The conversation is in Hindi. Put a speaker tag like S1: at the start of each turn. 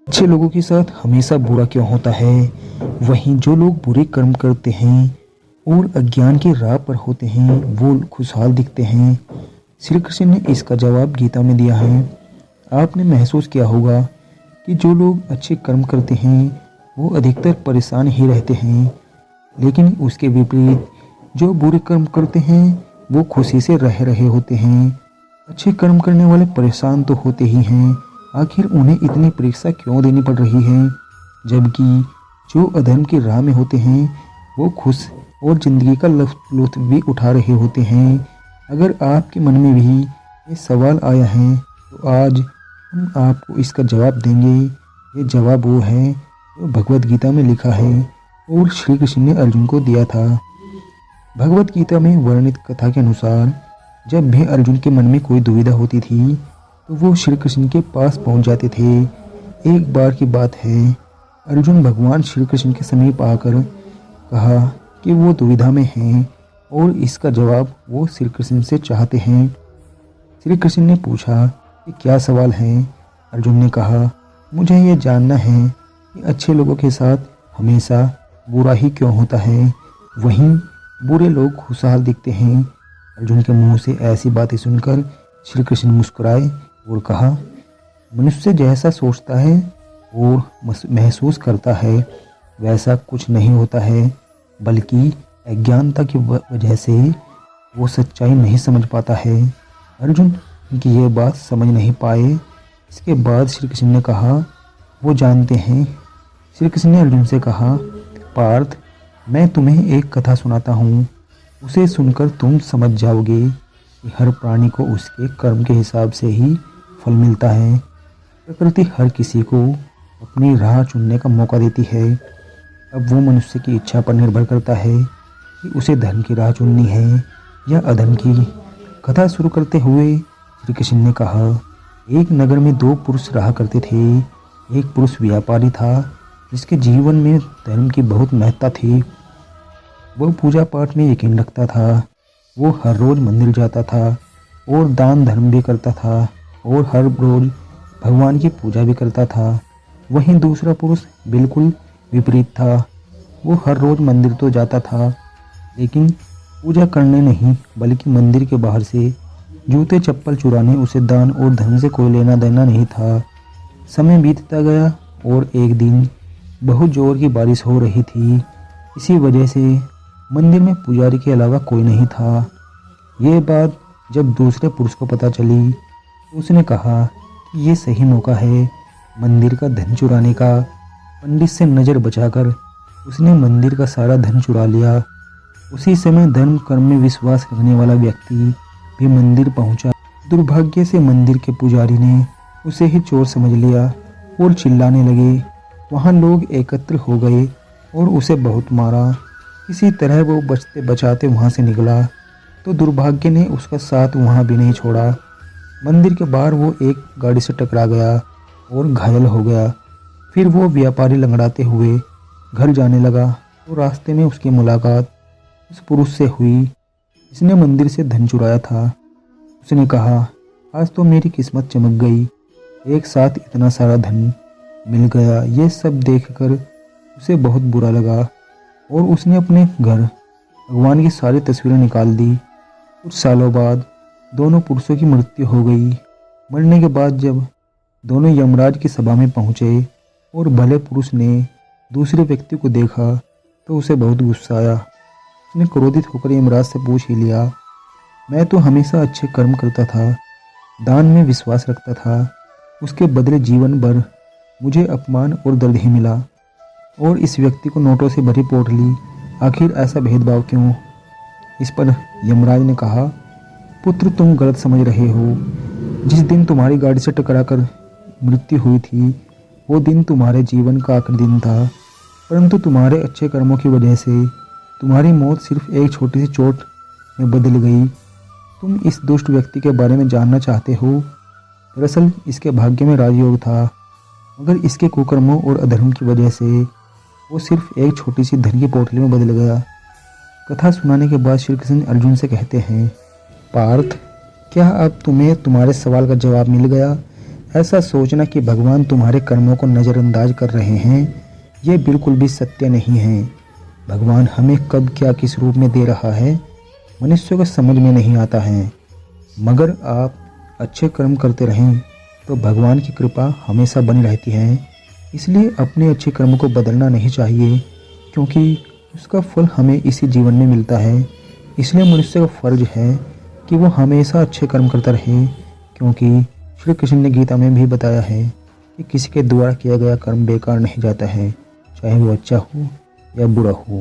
S1: अच्छे लोगों के साथ हमेशा बुरा क्यों होता है? वहीं जो लोग बुरे कर्म करते हैं और अज्ञान की राह पर होते हैं वो खुशहाल दिखते हैं। श्री कृष्ण ने इसका जवाब गीता में दिया है। आपने महसूस किया होगा कि जो लोग अच्छे कर्म करते हैं वो अधिकतर परेशान ही रहते हैं, लेकिन उसके विपरीत जो बुरे कर्म करते हैं वो खुशी से रह रहे होते हैं। अच्छे कर्म करने वाले परेशान तो होते ही हैं, आखिर उन्हें इतनी परीक्षा क्यों देनी पड़ रही है? जबकि जो अधर्म की राह में होते हैं वो खुश और ज़िंदगी का लुत्फ भी उठा रहे होते हैं। अगर आपके मन में भी ये सवाल आया है तो आज हम आपको इसका जवाब देंगे। ये जवाब वो है जो भगवत गीता में लिखा है और श्री कृष्ण ने अर्जुन को दिया था। भगवत गीता में वर्णित कथा के अनुसार जब भी अर्जुन के मन में कोई दुविधा होती थी तो वो श्री कृष्ण के पास पहुंच जाते थे। एक बार की बात है, अर्जुन भगवान श्री कृष्ण के समीप आकर कहा कि वो दुविधा में हैं और इसका जवाब वो श्री कृष्ण से चाहते हैं। श्री कृष्ण ने पूछा कि क्या सवाल है? अर्जुन ने कहा, मुझे ये जानना है कि अच्छे लोगों के साथ हमेशा बुरा ही क्यों होता है, वहीं बुरे लोग खुशहाल दिखते हैं। अर्जुन के मुंह से ऐसी बातें सुनकर श्री कृष्ण मुस्कुराए और कहा, मनुष्य जैसा सोचता है और महसूस करता है वैसा कुछ नहीं होता है, बल्कि अज्ञानता की वजह से वो सच्चाई नहीं समझ पाता है। अर्जुन की ये बात समझ नहीं पाए। इसके बाद श्री कृष्ण ने कहा, वो जानते हैं। श्री कृष्ण ने अर्जुन से कहा, पार्थ, मैं तुम्हें एक कथा सुनाता हूँ, उसे सुनकर तुम समझ जाओगे कि हर प्राणी को उसके कर्म के हिसाब से ही फल मिलता है। प्रकृति हर किसी को अपनी राह चुनने का मौका देती है। अब वो मनुष्य की इच्छा पर निर्भर करता है कि उसे धर्म की राह चुननी है या अधर्म की। कथा शुरू करते हुए श्री कृष्ण ने कहा, एक नगर में दो पुरुष रहा करते थे। एक पुरुष व्यापारी था जिसके जीवन में धर्म की बहुत महत्ता थी। वह पूजा पाठ में यकीन रखता था। वो हर रोज़ मंदिर जाता था और दान धर्म भी करता था और हर रोज़ भगवान की पूजा भी करता था। वहीं दूसरा पुरुष बिल्कुल विपरीत था। वो हर रोज़ मंदिर तो जाता था लेकिन पूजा करने नहीं, बल्कि मंदिर के बाहर से जूते चप्पल चुराने उसे दान और धर्म से कोई लेना देना नहीं था। समय बीतता गया और एक दिन बहुत जोर की बारिश हो रही थी। इसी वजह से मंदिर में पुजारी के अलावा कोई नहीं था। ये बात जब दूसरे पुरुष को पता चली तो उसने कहा कि ये सही मौका है मंदिर का धन चुराने का। पंडित से नज़र बचाकर उसने मंदिर का सारा धन चुरा लिया। उसी समय धर्म कर्म में विश्वास रखने वाला व्यक्ति भी मंदिर पहुंचा। दुर्भाग्य से मंदिर के पुजारी ने उसे ही चोर समझ लिया और चिल्लाने लगे। वहां लोग एकत्र हो गए और उसे बहुत मारा। किसी तरह वो बचते बचाते वहां से निकला तो दुर्भाग्य ने उसका साथ वहां भी नहीं छोड़ा। मंदिर के बाहर वो एक गाड़ी से टकरा गया और घायल हो गया। फिर वो व्यापारी लंगड़ाते हुए घर जाने लगा तो रास्ते में उसकी मुलाकात उस पुरुष से हुई जिसने मंदिर से धन चुराया था। उसने कहा, आज तो मेरी किस्मत चमक गई, एक साथ इतना सारा धन मिल गया। ये सब देखकर उसे बहुत बुरा लगा और उसने अपने घर भगवान की सारी तस्वीरें निकाल दी। कुछ सालों बाद दोनों पुरुषों की मृत्यु हो गई। मरने के बाद जब दोनों यमराज की सभा में पहुंचे और भले पुरुष ने दूसरे व्यक्ति को देखा तो उसे बहुत गुस्सा आया। उसने क्रोधित होकर यमराज से पूछ ही लिया, मैं तो हमेशा अच्छे कर्म करता था, दान में विश्वास रखता था, उसके बदले जीवन भर मुझे अपमान और दर्द ही मिला और इस व्यक्ति को नोटों से भरी पोटली, आखिर ऐसा भेदभाव क्यों? इस पर यमराज ने कहा, पुत्र, तुम गलत समझ रहे हो। जिस दिन तुम्हारी गाड़ी से टकराकर मृत्यु हुई थी वो दिन तुम्हारे जीवन का आखिरी दिन था, परंतु तुम्हारे अच्छे कर्मों की वजह से तुम्हारी मौत सिर्फ एक छोटी सी चोट में बदल गई। तुम इस दुष्ट व्यक्ति के बारे में जानना चाहते हो? दरअसल इसके भाग्य में राजयोग था, मगर इसके कुकर्मों और अधर्म की वजह से वो सिर्फ एक छोटी सी धन की पोटली में बदल गया। कथा सुनाने के बाद श्री कृष्ण अर्जुन से कहते हैं, पार्थ, क्या अब तुम्हें तुम्हारे सवाल का जवाब मिल गया? ऐसा सोचना कि भगवान तुम्हारे कर्मों को नज़रअंदाज कर रहे हैं, ये बिल्कुल भी सत्य नहीं है। भगवान हमें कब क्या किस रूप में दे रहा है, मनुष्य को समझ में नहीं आता है। मगर आप अच्छे कर्म करते रहें तो भगवान की कृपा हमेशा बनी रहती है। इसलिए अपने अच्छे कर्म को बदलना नहीं चाहिए, क्योंकि उसका फल हमें इसी जीवन में मिलता है। इसलिए मनुष्य का फर्ज है कि वो हमेशा अच्छे कर्म करता रहे, क्योंकि श्री कृष्ण ने गीता में भी बताया है कि किसी के द्वारा किया गया कर्म बेकार नहीं जाता है, चाहे वो अच्छा हो या बुरा हो।